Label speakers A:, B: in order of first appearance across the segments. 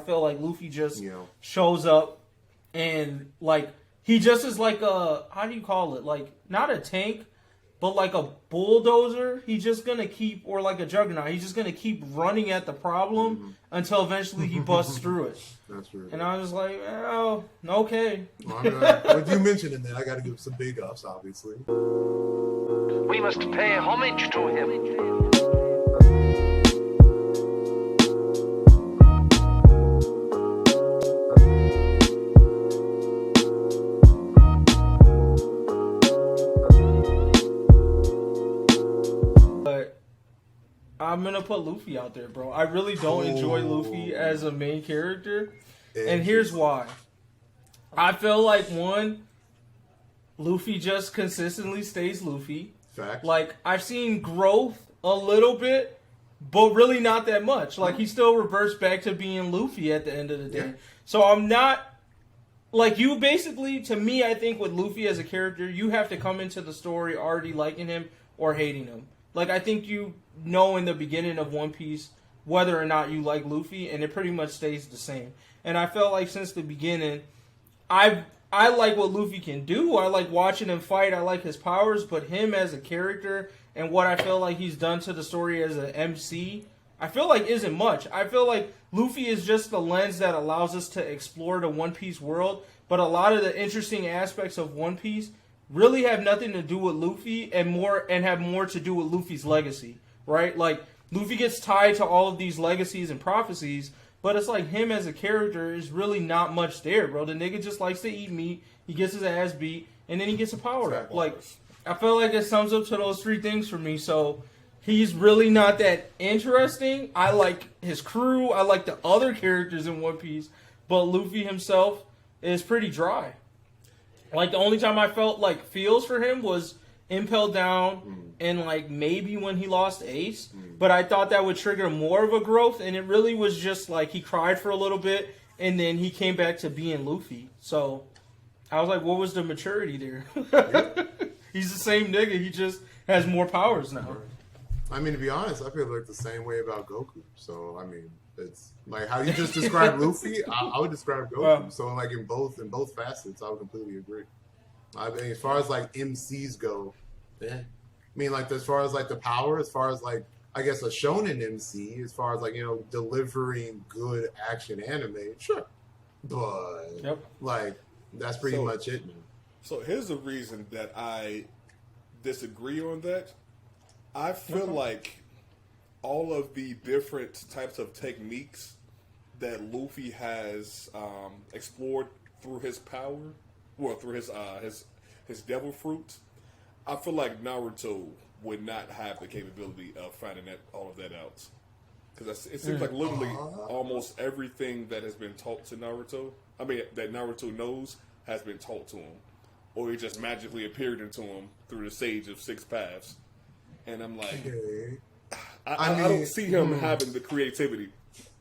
A: feel like Luffy just shows up and like he just is like a, how do you call it? Like not a tank, but like a bulldozer. He's just gonna keep, or like a juggernaut. He's just gonna keep running at the problem until eventually he busts through it.
B: That's true.
A: And I was like, oh, okay.
B: Well, with you mentioning that, I got to give some big ups, obviously.
C: We must pay homage to him.
A: But I'm going to put Luffy out there, bro. I really don't enjoy Luffy as a main character. And here's why. I feel like, one, Luffy just consistently stays Luffy.
B: Fact.
A: Like, I've seen growth a little bit, but really not that much. Like, he still reverts back to being Luffy at the end of the day. Yeah. So I'm not... Like, you basically, to me, I think with Luffy as a character, you have to come into the story already liking him or hating him. Like, I think you know in the beginning of One Piece whether or not you like Luffy, and it pretty much stays the same. And I felt like since the beginning, I like what Luffy can do. I like watching him fight. I like his powers. But him as a character and what I feel like he's done to the story as an MC, I feel like isn't much. I feel like Luffy is just the lens that allows us to explore the One Piece world. But a lot of the interesting aspects of One Piece really have nothing to do with Luffy and have more to do with Luffy's legacy, right? Like, Luffy gets tied to all of these legacies and prophecies, but it's like him as a character is really not much there, bro. The nigga just likes to eat meat, he gets his ass beat, and then he gets a power-up. Like, I feel like it sums up to those three things for me, so he's really not that interesting. I like his crew, I like the other characters in One Piece, but Luffy himself is pretty dry. Like, the only time I felt like feels for him was Impel Down and like maybe when he lost Ace, but I thought that would trigger more of a growth, and it really was just like he cried for a little bit and then he came back to being Luffy. So I was like, what was the maturity there? He's the same nigga, he just has more powers now.
B: I mean, to be honest, I feel like the same way about Goku. So I mean, it's like how you just described Luffy, I would describe Goku. Wow. So like in both facets, I would completely agree. I mean, as far as like MCs go, I mean, like as far as like the power, as far as like I guess a shonen MC, as far as like delivering good action anime, sure, but like that's pretty much it, man.
D: So here's the reason that I disagree on that. I feel like all of the different types of techniques that Luffy has explored through his power, well, through his devil fruit, I feel like Naruto would not have the capability of finding all of that out. Because it seems like literally almost everything that has been taught to Naruto, that Naruto knows, has been taught to him. Or it just magically appeared into him through the Sage of Six Paths. And I'm like, I don't see him having the creativity,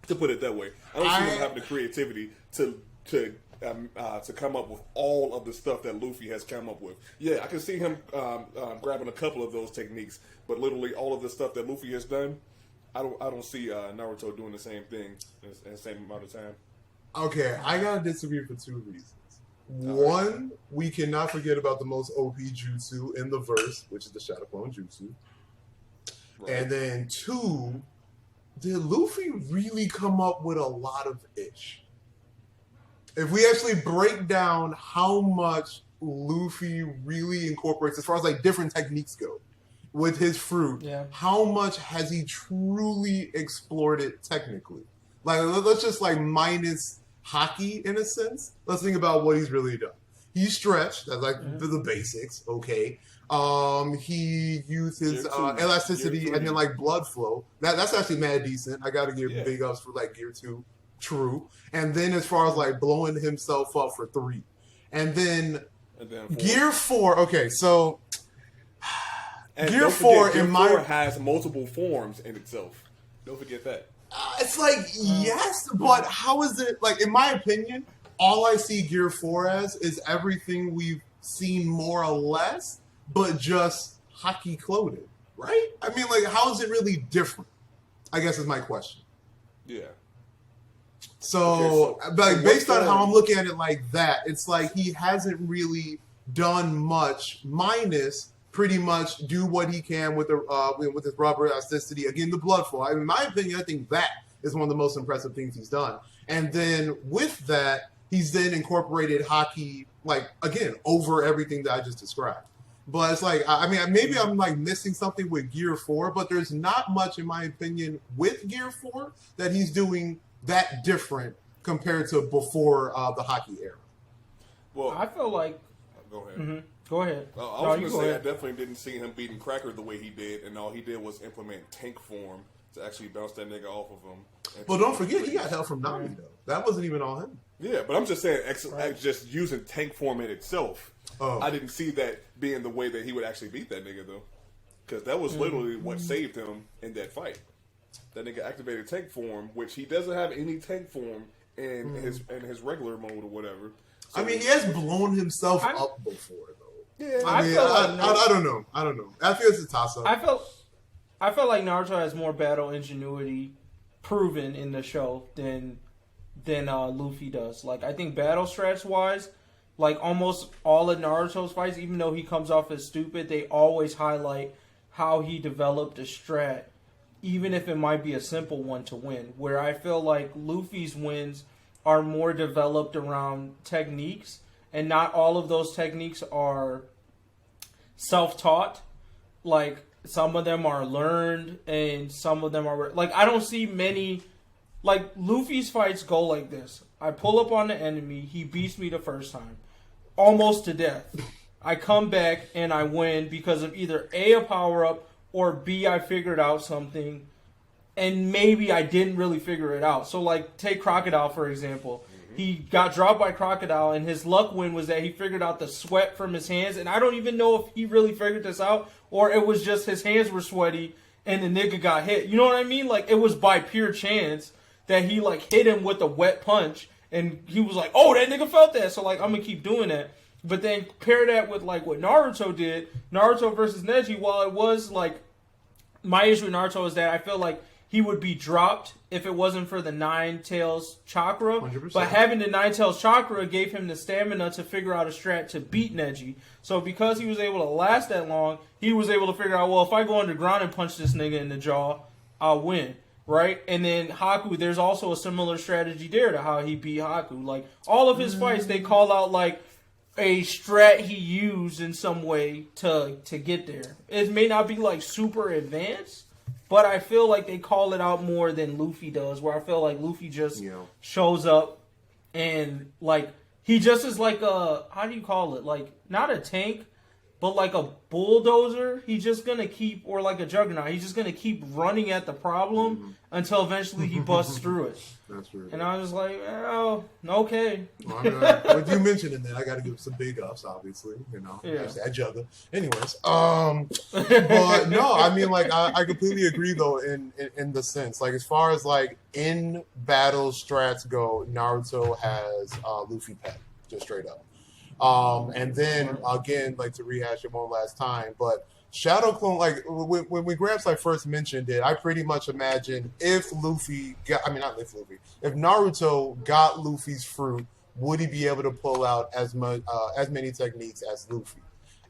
D: to put it that way. I don't see him having the creativity to come up with all of the stuff that Luffy has come up with. Yeah, I can see him grabbing a couple of those techniques, but literally all of the stuff that Luffy has done, I don't see Naruto doing the same thing in the same amount of time.
B: Okay, I gotta disagree for two reasons. One, we cannot forget about the most OP jutsu in the verse, which is the Shadow Clone Jutsu. Right. And then two, did Luffy really come up with a lot of ish? If we actually break down how much Luffy really incorporates, as far as like different techniques go, with his fruit, how much has he truly explored it technically? Like, let's just like minus hockey in a sense. Let's think about what he's really done. He stretched, that's like the basics, okay. He used his elasticity and then like blood flow. That's actually mad decent. I gotta give big ups for like Gear 2. True. And then as far as like blowing himself up for 3. And then Gear 4, okay, so
D: and
B: Gear 4
D: Gear 4 has multiple forms in itself. Don't forget that.
B: It's like, yes, but how is it, like, in my opinion, all I see Gear 4 as is everything we've seen more or less, but just hockey clothing, right? I mean, like, how is it really different? I guess is my question.
D: Yeah.
B: So, like, based on how I'm looking at it like that, it's like he hasn't really done much, minus pretty much do what he can with his rubber elasticity. Again, the blood flow. In my opinion, I think that is one of the most impressive things he's done. And then with that, he's then incorporated hockey, like, again, over everything that I just described. But it's like, I mean, maybe I'm like missing something with Gear 4, but there's not much, in my opinion, with Gear 4 that he's doing that different compared to before the hockey era.
D: Well,
A: I feel like.
D: Go ahead.
A: Mm-hmm. Go ahead.
D: I was going to say, I definitely didn't see him beating Cracker the way he did, and all he did was implement tank form to actually bounce that nigga off of him.
B: Well, don't forget, he got help from Nami, though. That wasn't even on him.
D: Yeah, but I'm just saying, just using tank form in itself, I didn't see that being the way that he would actually beat that nigga, though. Because that was literally what saved him in that fight. That nigga activated tank form, which he doesn't have any tank form in his regular mode or whatever. So,
B: I mean, he has blown himself up before, though.
D: Yeah,
B: I don't know. I feel it's a toss-up.
A: I felt like Naruto has more battle ingenuity proven in the show than Luffy does. Like, I think battle strats wise, like almost all of Naruto's fights, even though he comes off as stupid, they always highlight how he developed a strat, even if it might be a simple one to win. Where I feel like Luffy's wins are more developed around techniques, and not all of those techniques are self-taught. Like, some of them are learned, and some of them are... Like, I don't see many... Like, Luffy's fights go like this. I pull up on the enemy, he beats me the first time. Almost to death. I come back, and I win because of either A, a power-up, or B, I figured out something, and maybe I didn't really figure it out. So, like, take Crocodile, for example. He got dropped by Crocodile, and his luck win was that he figured out the sweat from his hands. And I don't even know if he really figured this out, or it was just his hands were sweaty and the nigga got hit. You know what I mean? Like, it was by pure chance that he, like, hit him with a wet punch, and he was like, oh, that nigga felt that, so, like, I'm gonna keep doing that. But then pair that with, like, what Naruto did, Naruto versus Neji, while it was, like, my issue with Naruto is that I feel like he would be dropped if it wasn't for the Nine Tails chakra.
B: 100%.
A: But having the Nine Tails chakra gave him the stamina to figure out a strat to beat Neji. So because he was able to last that long, he was able to figure out, well, if I go underground and punch this nigga in the jaw, I'll win. Right? And then Haku, there's also a similar strategy there to how he beat Haku. Like, all of his fights, they call out, like, a strat he used in some way to get there. It may not be, like, super advanced, but I feel like they call it out more than Luffy does, where I feel like Luffy just shows up and, like, he just is like a, how do you call it? Like, not a tank, but like a bulldozer. He's just going to keep, or like a juggernaut, he's just going to keep running at the problem until eventually he busts through it. That's true. And I was like, oh, okay.
B: Well, I mean, with you mentioning that, I got to give some big ups, obviously. You know, I juggle. Anyways, but no, I mean, like, I completely agree though in the sense, like, as far as like in battle strats go, Naruto has Luffy pet, just straight up. And then again, like, to rehash it one last time, but Shadow Clone, like, when Gramps like first mentioned it, I pretty much imagined if Luffy got, I mean, not if Luffy, if Naruto got Luffy's fruit, would he be able to pull out as many techniques as Luffy?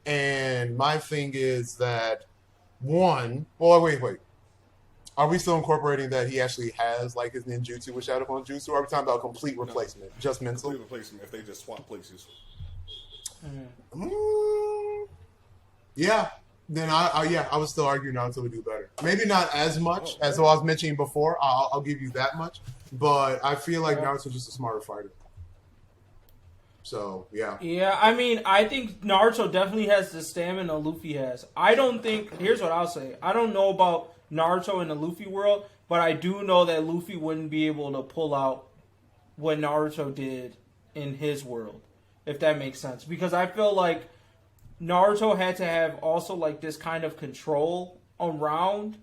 B: And my thing is that wait. Are we still incorporating that he actually has, like, his ninjutsu with Shadow Clone Jutsu, or are we talking about complete replacement, just mental?
D: Complete replacement if they just swap places.
B: Yeah. Then I would still argue Naruto would do better. Maybe not as much as I was mentioning before. I'll give you that much. But I feel like Naruto's just a smarter fighter. So, yeah.
A: Yeah, I mean, I think Naruto definitely has the stamina Luffy has. I don't think, here's what I'll say. I don't know about Naruto in the Luffy world, but I do know that Luffy wouldn't be able to pull out what Naruto did in his world, if that makes sense. Because I feel like Naruto had to have also, like, this kind of control around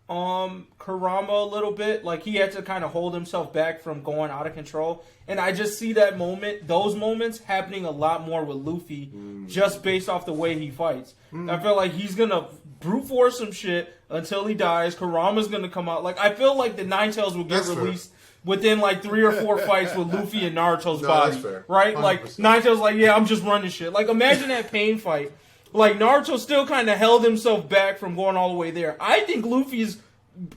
A: Kurama a little bit. Like, he had to kind of hold himself back from going out of control. And I just see those moments happening a lot more with Luffy, just based off the way he fights. I feel like he's going to brute force some shit until he dies. Kurama's going to come out. Like, I feel like the Nine Tails will get released within like 3 or 4 fights with Luffy and Naruto's body,
B: that's fair.
A: right? Like
B: 100%.
A: Naruto's like, yeah, I'm just running shit. Like imagine that pain fight. Like Naruto still kind of held himself back from going all the way there. I think Luffy's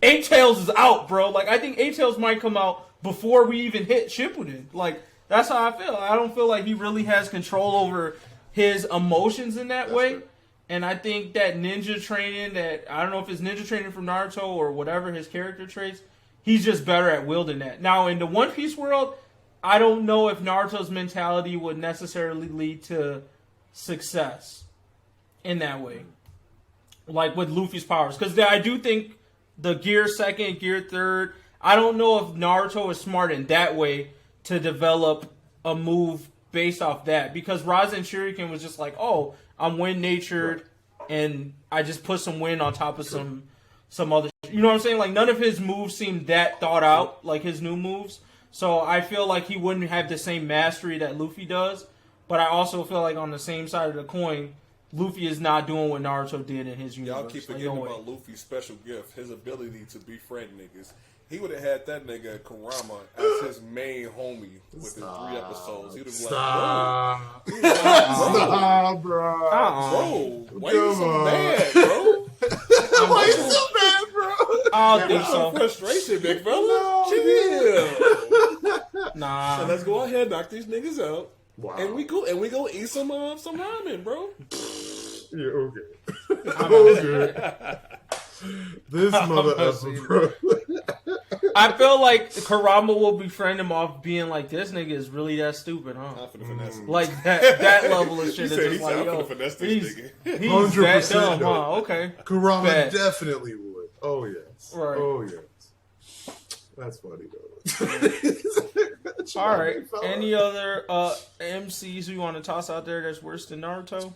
A: 8 Tails is out, bro. Like I think 8 Tails might come out before we even hit Shippuden. Like that's how I feel. I don't feel like he really has control over his emotions in that way.
B: fair.
A: And I think that ninja training, that I don't know if it's ninja training from Naruto or whatever his character traits, he's just better at wielding that. Now, in the One Piece world, I don't know if Naruto's mentality would necessarily lead to success in that way. Like with Luffy's powers. Because I do think the Gear 2nd, Gear 3rd, I don't know if Naruto is smart in that way to develop a move based off that. Because Rasen Shuriken was just like, oh, I'm wind-natured, and I just put some wind on top of some other... You know what I'm saying? Like, none of his moves seem that thought out, like his new moves. So I feel like he wouldn't have the same mastery that Luffy does. But I also feel like on the same side of the coin, Luffy is not doing what Naruto did in his universe.
D: Y'all keep
A: Like,
D: forgetting
A: no way.
D: about Luffy's special gift, his ability to befriend niggas. He would have had that nigga Kurama as his main homie with his 3 episodes. He would have
B: Stop.
D: like, bro,
B: Stop, bro.
D: bro, why you
B: Come
D: so
B: on.
D: mad, bro?
B: Why you so bad, bro?
A: I don't think
D: Some
A: so.
D: frustration, big fella. Chill.
A: Nah.
D: So let's go ahead and knock these niggas out.
B: Wow.
D: And we go eat some ramen, bro.
B: Yeah, okay. Okay. This mother effer, bro.
A: I feel like Kurama will befriend him off being like, this nigga is really that stupid, huh?
D: I'm finna finesse him.
A: Like that level of shit
D: He
A: is
D: said,
A: just
D: he
A: like,
D: said, I'm
A: yo,
D: finna finesse this
A: he's
D: nigga.
B: 100%
A: that dumb,
B: though.
A: huh? Okay.
B: Kurama
A: Bad.
B: definitely would. Oh, yes.
A: Right.
B: Oh, yes. That's funny, though.
A: All right. Any other MCs you want to toss out there that's worse than Naruto?